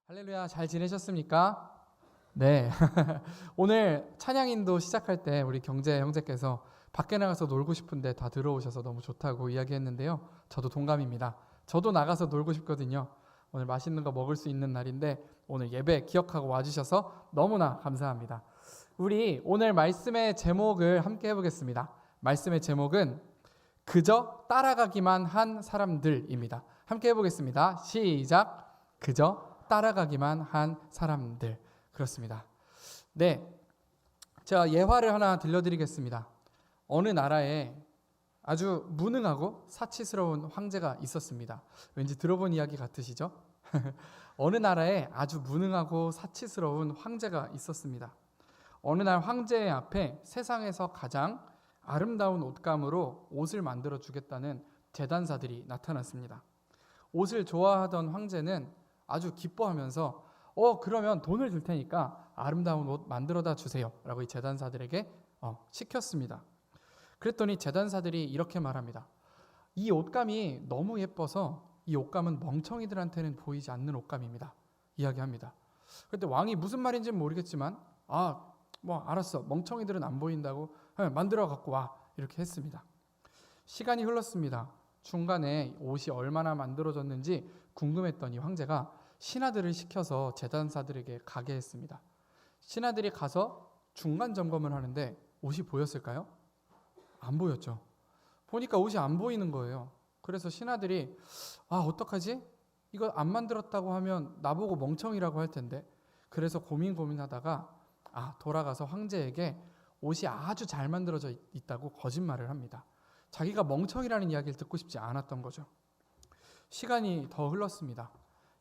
할렐루야, 잘 지내셨습니까? 네. 오늘 찬양인도 시작할 때 우리 경제 형제께서 밖에 나가서 놀고 싶은데 다 들어오셔서 너무 좋다고 이야기했는데요. 저도 동감입니다. 저도 나가서 놀고 싶거든요. 오늘 맛있는 거 먹을 수 있는 날인데 오늘 예배 기억하고 와주셔서 너무나 감사합니다. 우리 오늘 말씀의 제목을 함께 해보겠습니다. 말씀의 제목은 그저 따라가기만 한 사람들입니다. 함께 해보겠습니다. 시작. 그저 따라가기만 한 사람들. 그렇습니다. 네, 제가 예화를 하나 들려드리겠습니다. 어느 나라에 아주 무능하고 사치스러운 황제가 있었습니다. 왠지 들어본 이야기 같으시죠? 어느 나라에 아주 무능하고 사치스러운 황제가 있었습니다. 어느 날 황제의 앞에 세상에서 가장 아름다운 옷감으로 옷을 만들어 주겠다는 제단사들이 나타났습니다. 옷을 좋아하던 황제는 아주 기뻐하면서 그러면 돈을 줄 테니까 아름다운 옷 만들어다 주세요 라고 이 제단사들에게 시켰습니다. 그랬더니 제단사들이 이렇게 말합니다. 이 옷감이 너무 예뻐서 이 옷감은 멍청이들한테는 보이지 않는 옷감입니다 이야기합니다. 그때 왕이 무슨 말인지는 모르겠지만 뭐 알았어, 멍청이들은 안 보인다고 만들어 갖고 와, 이렇게 했습니다. 시간이 흘렀습니다. 중간에 옷이 얼마나 만들어졌는지 궁금했던 이 황제가 신하들을 시켜서 제단사들에게 가게 했습니다. 신하들이 가서 중간 점검을 하는데 옷이 보였을까요? 안 보였죠. 보니까 옷이 안 보이는 거예요. 그래서 신하들이 어떡하지? 이거 안 만들었다고 하면 나보고 멍청이라고 할 텐데. 그래서 고민하다가 돌아가서 황제에게 옷이 아주 잘 만들어져 있다고 거짓말을 합니다. 자기가 멍청이라는 이야기를 듣고 싶지 않았던 거죠. 시간이 더 흘렀습니다.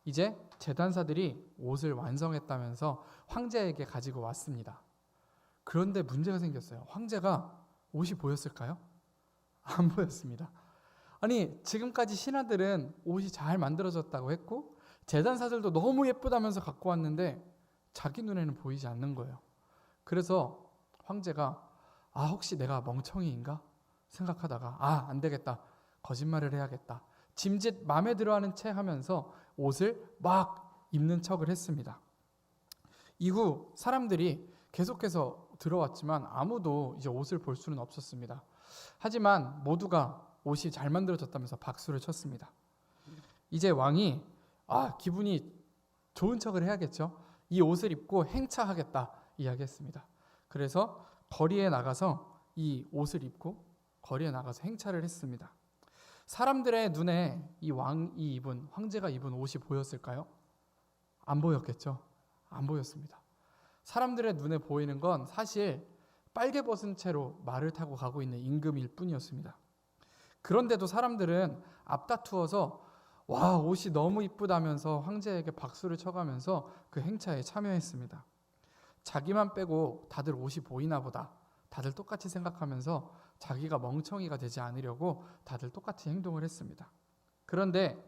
이제 제단사들이 옷을 완성했다면서 황제에게 가지고 왔습니다. 그런데 문제가 생겼어요. 황제가 옷이 보였을까요? 안 보였습니다. 아니, 지금까지 신하들은 옷이 잘 만들어졌다고 했고 제단사들도 너무 예쁘다면서 갖고 왔는데 자기 눈에는 보이지 않는 거예요. 그래서 황제가 혹시 내가 멍청이인가 생각하다가 안 되겠다, 거짓말을 해야겠다, 짐짓 마음에 들어하는 채 하면서 옷을 막 입는 척을 했습니다. 이후 사람들이 계속해서 들어왔지만 아무도 이제 옷을 볼 수는 없었습니다. 하지만 모두가 옷이 잘 만들어졌다면서 박수를 쳤습니다. 이제 왕이 기분이 좋은 척을 해야겠죠. 이 옷을 입고 행차하겠다 이야기했습니다. 그래서 거리에 나가서 이 옷을 입고 거리에 나가서 행차를 했습니다. 사람들의 눈에 이 황제가 입은 옷이 보였을까요? 안 보였겠죠. 안 보였습니다. 사람들의 눈에 보이는 건 사실 빨개 벗은 채로 말을 타고 가고 있는 임금일 뿐이었습니다. 그런데도 사람들은 앞다투어서 옷이 너무 이쁘다면서 황제에게 박수를 쳐가면서 그 행차에 참여했습니다. 자기만 빼고 다들 옷이 보이나 보다, 다들 똑같이 생각하면서 자기가 멍청이가 되지 않으려고 다들 똑같이 행동을 했습니다. 그런데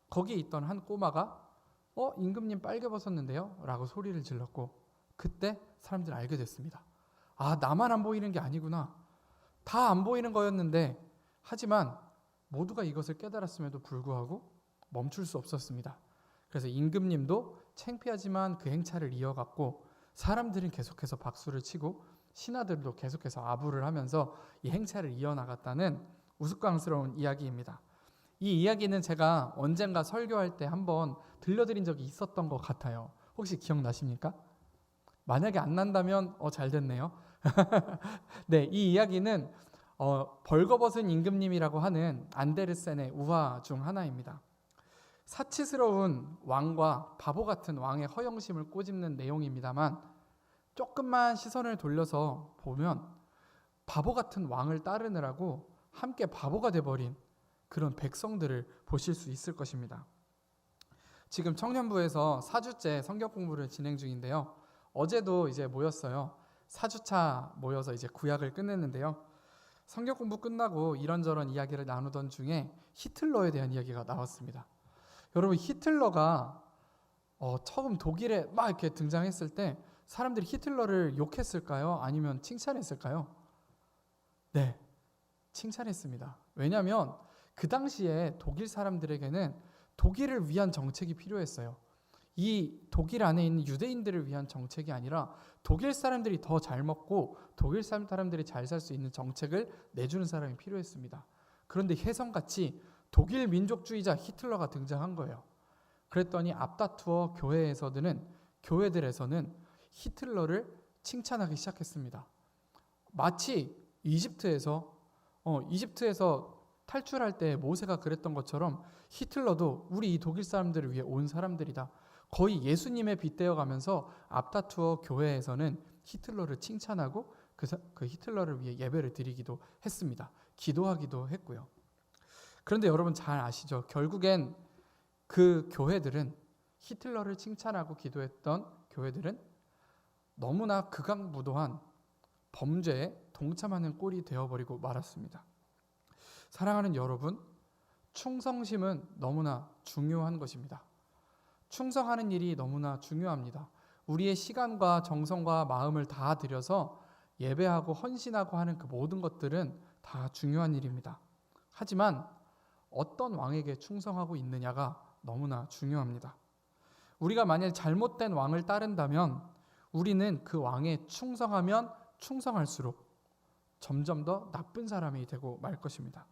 거기 있던 한 꼬마가 임금님 빨개 벗었는데요? 라고 소리를 질렀고, 그때 사람들이 알게 됐습니다. 나만 안 보이는 게 아니구나. 다 안 보이는 거였는데, 하지만 모두가 이것을 깨달았음에도 불구하고 멈출 수 없었습니다. 그래서 임금님도 창피하지만 그 행차를 이어갔고, 사람들은 계속해서 박수를 치고 신하들도 계속해서 아부를 하면서 이 행차를 이어나갔다는 우스꽝스러운 이야기입니다. 이 이야기는 제가 언젠가 설교할 때 한번 들려드린 적이 있었던 것 같아요. 혹시 기억나십니까? 만약에 안 난다면 잘 됐네요. 네, 이 이야기는 벌거벗은 임금님이라고 하는 안데르센의 우화 중 하나입니다. 사치스러운 왕과 바보 같은 왕의 허영심을 꼬집는 내용입니다만, 조금만 시선을 돌려서 보면 바보 같은 왕을 따르느라고 함께 바보가 돼버린 그런 백성들을 보실 수 있을 것입니다. 지금 청년부에서 4주째 성경 공부를 진행 중인데요. 어제도 이제 모였어요. 4주차 모여서 이제 구약을 끝냈는데요. 성경 공부 끝나고 이런저런 이야기를 나누던 중에 히틀러에 대한 이야기가 나왔습니다. 여러분, 히틀러가 처음 독일에 막 이렇게 등장했을 때 사람들이 히틀러를 욕했을까요? 아니면 칭찬했을까요? 네, 칭찬했습니다. 왜냐하면 그 당시에 독일 사람들에게는 독일을 위한 정책이 필요했어요. 이 독일 안에 있는 유대인들을 위한 정책이 아니라 독일 사람들이 더 잘 먹고 독일 사람들이 잘 살 수 있는 정책을 내주는 사람이 필요했습니다. 그런데 혜성같이 독일 민족주의자 히틀러가 등장한 거예요. 그랬더니 앞다투어 교회들에서는 히틀러를 칭찬하기 시작했습니다. 마치 이집트에서 탈출할 때 모세가 그랬던 것처럼 히틀러도 우리 이 독일 사람들을 위해 온 사람들이다. 거의 예수님에 빗대어 가면서 앞다투어 교회에서는 히틀러를 칭찬하고 그 히틀러를 위해 예배를 드리기도 했습니다. 기도하기도 했고요. 그런데 여러분 잘 아시죠? 결국엔 그 교회들은 히틀러를 칭찬하고 기도했던 교회들은 너무나 극악무도한 범죄에 동참하는 꼴이 되어버리고 말았습니다. 사랑하는 여러분, 충성심은 너무나 중요한 것입니다. 충성하는 일이 너무나 중요합니다. 우리의 시간과 정성과 마음을 다 들여서 예배하고 헌신하고 하는 그 모든 것들은 다 중요한 일입니다. 하지만 어떤 왕에게 충성하고 있느냐가 너무나 중요합니다. 우리가 만약 잘못된 왕을 따른다면 우리는 그 왕에 충성하면 충성할수록 점점 더 나쁜 사람이 되고 말 것입니다.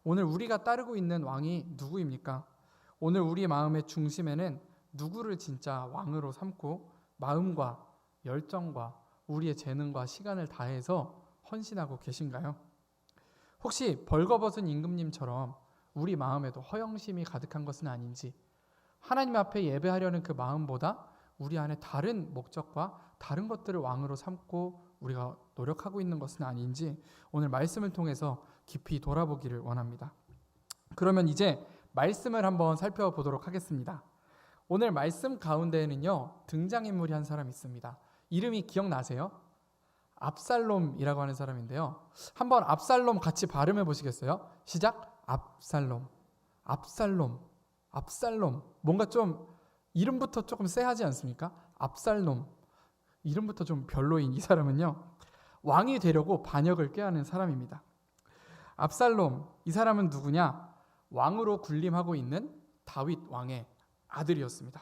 오늘 우리가 따르고 있는 왕이 누구입니까? 오늘 우리 마음의 중심에는 누구를 진짜 왕으로 삼고 마음과 열정과 우리의 재능과 시간을 다해서 헌신하고 계신가요? 혹시 벌거벗은 임금님처럼 우리 마음에도 허영심이 가득한 것은 아닌지, 하나님 앞에 예배하려는 그 마음보다 우리 안에 다른 목적과 다른 것들을 왕으로 삼고 우리가 노력하고 있는 것은 아닌지 오늘 말씀을 통해서 깊이 돌아보기를 원합니다. 그러면 이제 말씀을 한번 살펴보도록 하겠습니다. 오늘 말씀 가운데에는요, 등장인물이 한 사람이 있습니다. 이름이 기억나세요? 압살롬이라고 하는 사람인데요. 한번 압살롬 같이 발음해 보시겠어요? 시작. 압살롬. 뭔가 좀 이름부터 조금 쎄하지 않습니까? 압살롬. 이름부터 좀 별로인 이 사람은요, 왕이 되려고 반역을 꾀하는 사람입니다. 압살롬, 이 사람은 누구냐? 왕으로 군림하고 있는 다윗 왕의 아들이었습니다.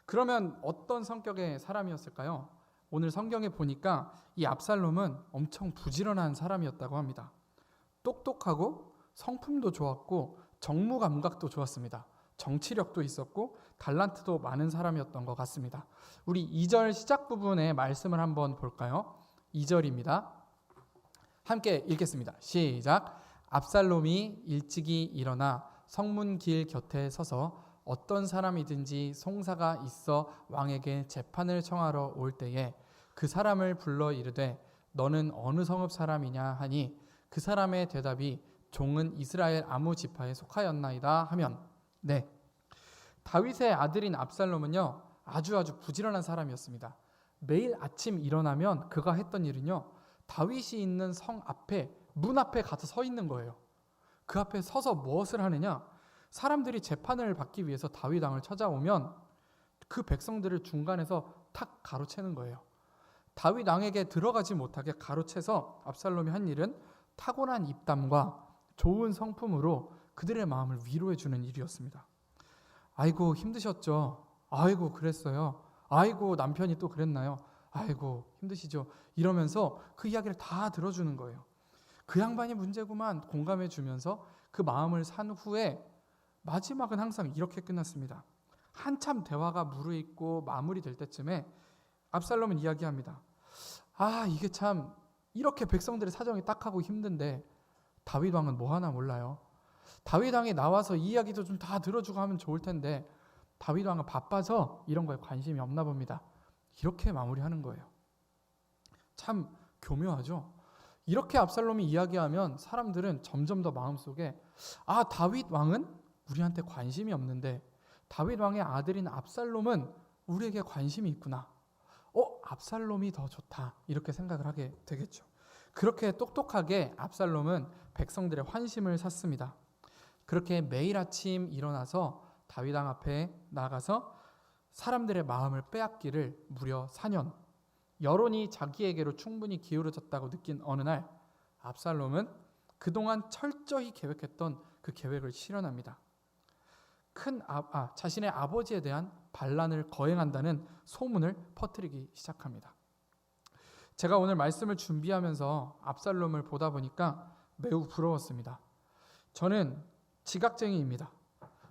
그러면 어떤 성격의 사람이었을까요? 오늘 성경에 보니까 이 압살롬은 엄청 부지런한 사람이었다고 합니다. 똑똑하고 성품도 좋았고 정무 감각도 좋았습니다. 정치력도 있었고 달란트도 많은 사람이었던 것 같습니다. 우리 2절 시작 부분의 말씀을 한번 볼까요? 2절입니다. 함께 읽겠습니다. 시작. 압살롬이 일찍이 일어나 성문길 곁에 서서 어떤 사람이든지 송사가 있어 왕에게 재판을 청하러 올 때에 그 사람을 불러 이르되 너는 어느 성읍 사람이냐 하니 그 사람의 대답이 종은 이스라엘 아무 지파에 속하였나이다 하면, 네, 다윗의 아들인 압살롬은요 아주 부지런한 사람이었습니다. 매일 아침 일어나면 그가 했던 일은요, 다윗이 있는 성 앞에, 문 앞에 가서 서 있는 거예요. 그 앞에 서서 무엇을 하느냐? 사람들이 재판을 받기 위해서 다윗 왕을 찾아오면 그 백성들을 중간에서 탁 가로채는 거예요. 다윗 왕에게 들어가지 못하게 가로채서 압살롬이 한 일은 타고난 입담과 좋은 성품으로 그들의 마음을 위로해 주는 일이었습니다. 아이고 힘드셨죠? 아이고 그랬어요? 아이고 남편이 또 그랬나요? 아이고 힘드시죠? 이러면서 그 이야기를 다 들어주는 거예요. 그 양반이 문제구만 공감해 주면서 그 마음을 산 후에 마지막은 항상 이렇게 끝났습니다. 한참 대화가 무르익고 마무리될 때쯤에 압살롬은 이야기합니다. 이게 참 이렇게 백성들의 사정이 딱하고 힘든데 다윗 왕은 뭐 하나 몰라요. 다윗 왕이 나와서 이 이야기도 좀 다 들어주고 하면 좋을 텐데 다윗 왕은 바빠서 이런 거에 관심이 없나 봅니다. 이렇게 마무리하는 거예요. 참 교묘하죠. 이렇게 압살롬이 이야기하면 사람들은 점점 더 마음속에 다윗 왕은 우리한테 관심이 없는데 다윗 왕의 아들인 압살롬은 우리에게 관심이 있구나. 압살롬이 더 좋다. 이렇게 생각을 하게 되겠죠. 그렇게 똑똑하게 압살롬은 백성들의 환심을 샀습니다. 그렇게 매일 아침 일어나서 다윗 왕 앞에 나가서 사람들의 마음을 빼앗기를 무려 4년, 여론이 자기에게로 충분히 기울어졌다고 느낀 어느 날 압살롬은 그동안 철저히 계획했던 그 계획을 실현합니다. 자신의 아버지에 대한 반란을 거행한다는 소문을 퍼뜨리기 시작합니다. 제가 오늘 말씀을 준비하면서 압살롬을 보다 보니까 매우 부러웠습니다. 저는 지각쟁이입니다.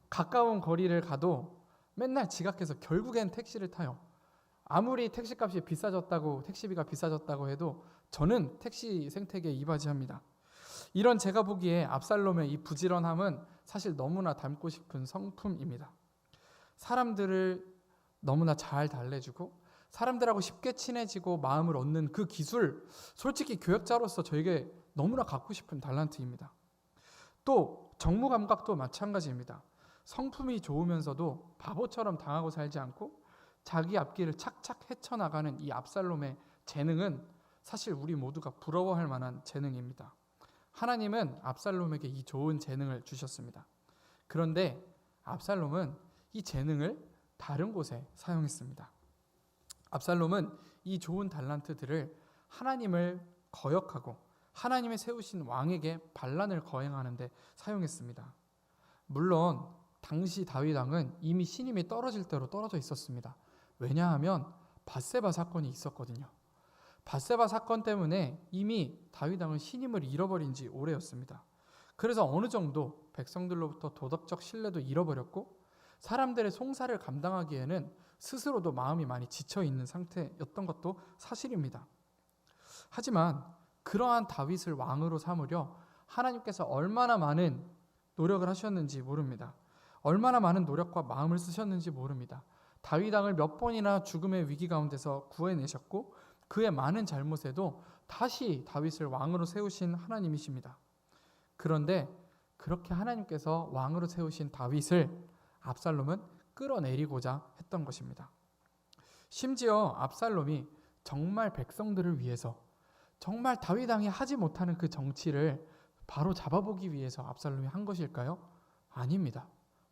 가까운 거리를 가도 맨날 지각해서 결국엔 택시를 타요. 아무리 택시값이 비싸졌다고, 택시비가 비싸졌다고 해도 저는 택시 생태계에 이바지합니다. 이런 제가 보기에 압살롬의 이 부지런함은 사실 너무나 닮고 싶은 성품입니다. 사람들을 너무나 잘 달래주고 사람들하고 쉽게 친해지고 마음을 얻는 그 기술, 솔직히 교역자로서 저에게 너무나 갖고 싶은 달란트입니다. 또 정무 감각도 마찬가지입니다. 성품이 좋으면서도 바보처럼 당하고 살지 않고 자기 앞길을 착착 헤쳐나가는 이 압살롬의 재능은 사실 우리 모두가 부러워할 만한 재능입니다. 하나님은 압살롬에게 이 좋은 재능을 주셨습니다. 그런데 압살롬은 이 재능을 다른 곳에 사용했습니다. 압살롬은 이 좋은 달란트들을 하나님을 거역하고 하나님의 세우신 왕에게 반란을 거행하는 데 사용했습니다. 물론 당시 다윗 왕은 이미 신임이 떨어질 대로 떨어져 있었습니다. 왜냐하면 밧세바 사건이 있었거든요. 밧세바 사건 때문에 이미 다윗 왕은 신임을 잃어버린 지 오래였습니다. 그래서 어느 정도 백성들로부터 도덕적 신뢰도 잃어버렸고 사람들의 송사를 감당하기에는 스스로도 마음이 많이 지쳐있는 상태였던 것도 사실입니다. 하지만 그러한 다윗을 왕으로 삼으려 하나님께서 얼마나 많은 노력을 하셨는지 모릅니다. 얼마나 많은 노력과 마음을 쓰셨는지 모릅니다. 다윗 왕을 몇 번이나 죽음의 위기 가운데서 구해내셨고 그의 많은 잘못에도 다시 다윗을 왕으로 세우신 하나님이십니다. 그런데 그렇게 하나님께서 왕으로 세우신 다윗을 압살롬은 끌어내리고자 했던 것입니다. 심지어 압살롬이 정말 백성들을 위해서 정말 다윗 왕이 하지 못하는 그 정치를 바로 잡아보기 위해서 압살롬이 한 것일까요? 아닙니다.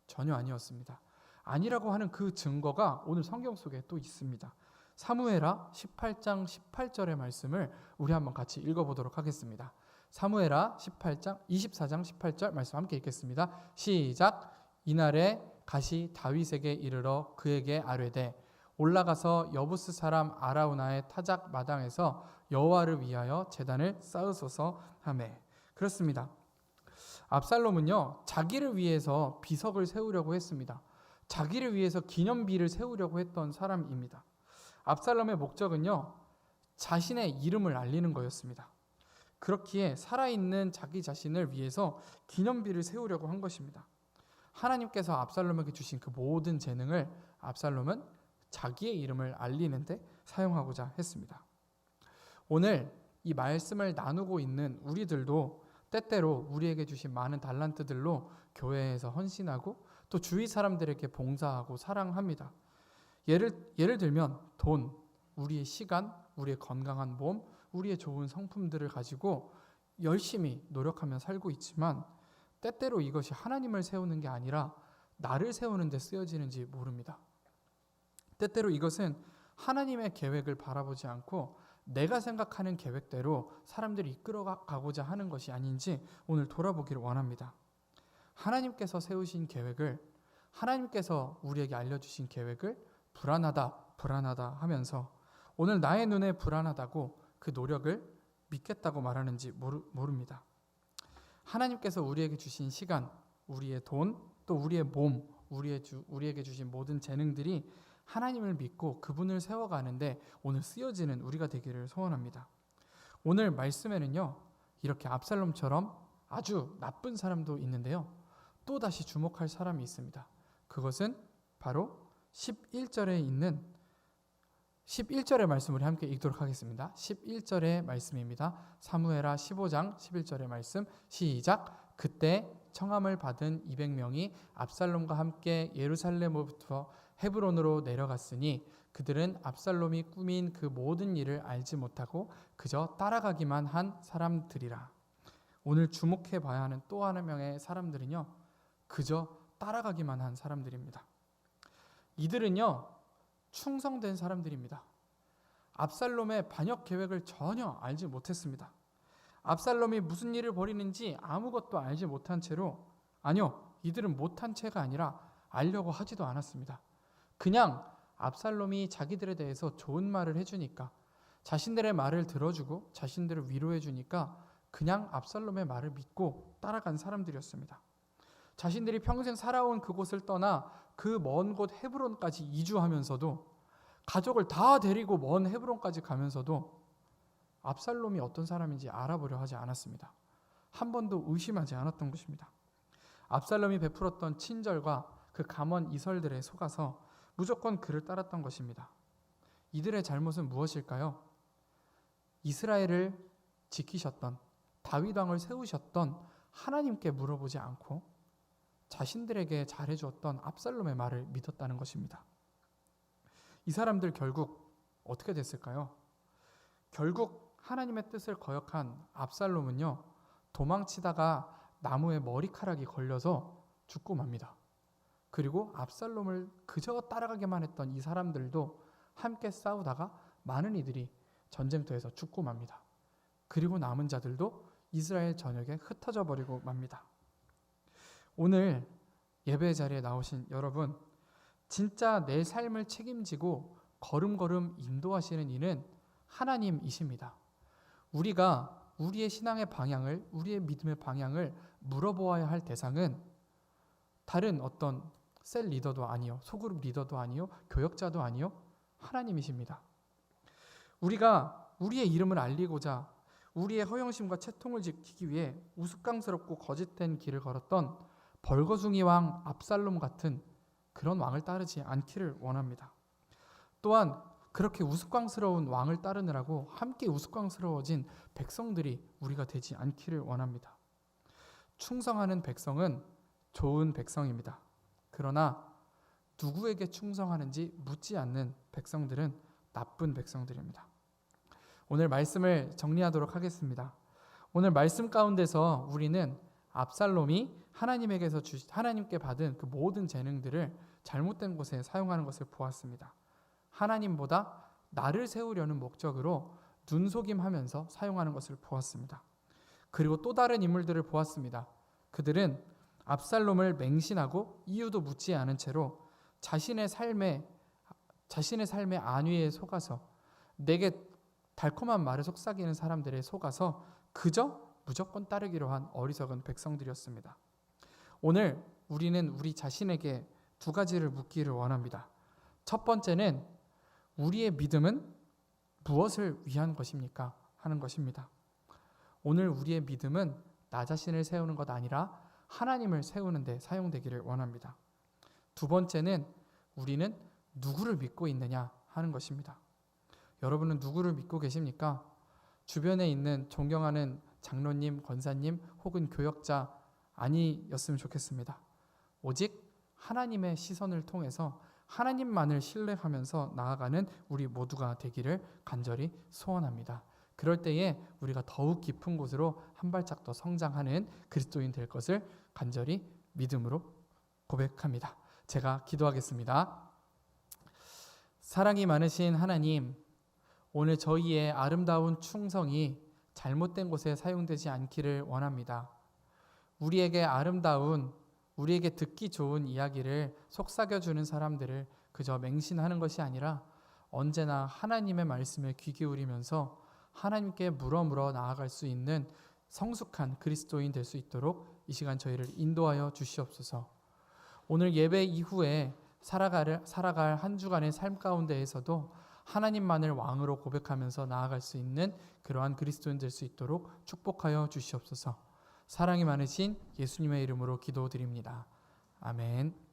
전혀 아니었습니다. 아니라고 하는 그 증거가 오늘 성경 속에 또 있습니다. 사무엘하 18장 18절의 말씀을 우리 한번 같이 읽어보도록 하겠습니다. 사무엘하 24장 18절 말씀 함께 읽겠습니다. 시작. 이날에 갓이 다윗에게 이르러 그에게 아뢰되 올라가서 여부스 사람 아라우나의 타작 마당에서 여호와를 위하여 제단을 쌓으소서 하매. 그렇습니다. 압살롬은요 자기를 위해서 비석을 세우려고 했습니다. 자기를 위해서 기념비를 세우려고 했던 사람입니다. 압살롬의 목적은요 자신의 이름을 알리는 거였습니다. 그렇기에 살아있는 자기 자신을 위해서 기념비를 세우려고 한 것입니다. 하나님께서 압살롬에게 주신 그 모든 재능을 압살롬은 자기의 이름을 알리는 데 사용하고자 했습니다. 오늘 이 말씀을 나누고 있는 우리들도 때때로 우리에게 주신 많은 달란트들로 교회에서 헌신하고 또 주위 사람들에게 봉사하고 사랑합니다. 예를 들면 돈, 우리의 시간, 우리의 건강한 몸, 우리의 좋은 성품들을 가지고 열심히 노력하며 살고 있지만 때때로 이것이 하나님을 세우는 게 아니라 나를 세우는 데 쓰여지는지 모릅니다. 때때로 이것은 하나님의 계획을 바라보지 않고 내가 생각하는 계획대로 사람들이 이끌어가고자 하는 것이 아닌지 오늘 돌아보기를 원합니다. 하나님께서 세우신 계획을, 하나님께서 우리에게 알려주신 계획을 불안하다 하면서 오늘 나의 눈에 불안하다고 그 노력을 믿겠다고 말하는지 모릅니다. 하나님께서 우리에게 주신 시간, 우리의 돈, 또 우리의 몸, 우리에게 주신 모든 재능들이 하나님을 믿고 그분을 세워가는데 오늘 쓰여지는 우리가 되기를 소원합니다. 오늘 말씀에는요 이렇게 압살롬처럼 아주 나쁜 사람도 있는데요 또다시 주목할 사람이 있습니다. 그것은 바로 11절에 있는 11절의 말씀을 함께 읽도록 하겠습니다. 11절의 말씀입니다. 사무엘하 15장 11절의 말씀 시작. 그때 청함을 받은 200명이 압살롬과 함께 예루살렘으로부터 헤브론으로 내려갔으니 그들은 압살롬이 꾸민 그 모든 일을 알지 못하고 그저 따라가기만 한 사람들이라. 오늘 주목해 봐야 하는 또 한 명의 사람들은요 그저 따라가기만 한 사람들입니다. 이들은요 충성된 사람들입니다. 압살롬의 반역 계획을 전혀 알지 못했습니다. 압살롬이 무슨 일을 벌이는지 아무것도 알지 못한 채로, 아니요, 이들은 못한 채가 아니라 알려고 하지도 않았습니다. 그냥 압살롬이 자기들에 대해서 좋은 말을 해주니까, 자신들의 말을 들어주고 자신들을 위로해주니까 그냥 압살롬의 말을 믿고 따라간 사람들이었습니다. 자신들이 평생 살아온 그곳을 떠나 그 먼 곳 헤브론까지 이주하면서도, 가족을 다 데리고 먼 헤브론까지 가면서도 압살롬이 어떤 사람인지 알아보려 하지 않았습니다. 한 번도 의심하지 않았던 것입니다. 압살롬이 베풀었던 친절과 그 감언 이설들에 속아서 무조건 그를 따랐던 것입니다. 이들의 잘못은 무엇일까요? 이스라엘을 지키셨던, 다윗 왕을 세우셨던 하나님께 물어보지 않고 자신들에게 잘해주었던 압살롬의 말을 믿었다는 것입니다. 이 사람들 결국 어떻게 됐을까요? 결국 하나님의 뜻을 거역한 압살롬은요, 도망치다가 나무에 머리카락이 걸려서 죽고 맙니다. 그리고 압살롬을 그저 따라가기만 했던 이 사람들도 함께 싸우다가 많은 이들이 전쟁터에서 죽고 맙니다. 그리고 남은 자들도 이스라엘 전역에 흩어져 버리고 맙니다. 오늘 예배 자리에 나오신 여러분, 진짜 내 삶을 책임지고 걸음걸음 인도하시는 이는 하나님이십니다. 우리가 우리의 신앙의 방향을, 우리의 믿음의 방향을 물어보아야 할 대상은 다른 어떤 셀 리더도 아니요, 소그룹 리더도 아니요, 교역자도 아니요, 하나님이십니다. 우리가 우리의 이름을 알리고자 우리의 허영심과 채통을 지키기 위해 우스꽝스럽고 거짓된 길을 걸었던 벌거숭이 왕 압살롬 같은 그런 왕을 따르지 않기를 원합니다. 또한 그렇게 우스꽝스러운 왕을 따르느라고 함께 우스꽝스러워진 백성들이 우리가 되지 않기를 원합니다. 충성하는 백성은 좋은 백성입니다. 그러나 누구에게 충성하는지 묻지 않는 백성들은 나쁜 백성들입니다. 오늘 말씀을 정리하도록 하겠습니다. 오늘 말씀 가운데서 우리는 압살롬이 하나님께 받은 그 모든 재능들을 잘못된 곳에 사용하는 것을 보았습니다. 하나님보다 나를 세우려는 목적으로 눈속임하면서 사용하는 것을 보았습니다. 그리고 또 다른 인물들을 보았습니다. 그들은 압살롬을 맹신하고 이유도 묻지 않은 채로 자신의 삶의 안위에 속아서, 내게 달콤한 말을 속삭이는 사람들에 속아서 그저 무조건 따르기로 한 어리석은 백성들이었습니다. 오늘 우리는 우리 자신에게 두 가지를 묻기를 원합니다. 첫 번째는 우리의 믿음은 무엇을 위한 것입니까? 하는 것입니다. 오늘 우리의 믿음은 나 자신을 세우는 것 아니라 하나님을 세우는 데 사용되기를 원합니다. 두 번째는 우리는 누구를 믿고 있느냐 하는 것입니다. 여러분은 누구를 믿고 계십니까? 주변에 있는 존경하는 장로님, 권사님 혹은 교역자 아니었으면 좋겠습니다. 오직 하나님의 시선을 통해서 하나님만을 신뢰하면서 나아가는 우리 모두가 되기를 간절히 소원합니다. 그럴 때에 우리가 더욱 깊은 곳으로 한 발짝 더 성장하는 그리스도인 될 것을 간절히 믿음으로 고백합니다. 제가 기도하겠습니다. 사랑이 많으신 하나님, 오늘 저희의 아름다운 충성이 잘못된 곳에 사용되지 않기를 원합니다. 우리에게 아름다운, 우리에게 듣기 좋은 이야기를 속삭여주는 사람들을 그저 맹신하는 것이 아니라 언제나 하나님의 말씀에 귀 기울이면서 하나님께 물어 나아갈 수 있는 성숙한 그리스도인 될 수 있도록 이 시간 저희를 인도하여 주시옵소서. 오늘 예배 이후에 살아갈 한 주간의 삶 가운데에서도 하나님만을 왕으로 고백하면서 나아갈 수 있는 그러한 그리스도인 될 수 있도록 축복하여 주시옵소서. 사랑이 많으신 예수님의 이름으로 기도드립니다. 아멘.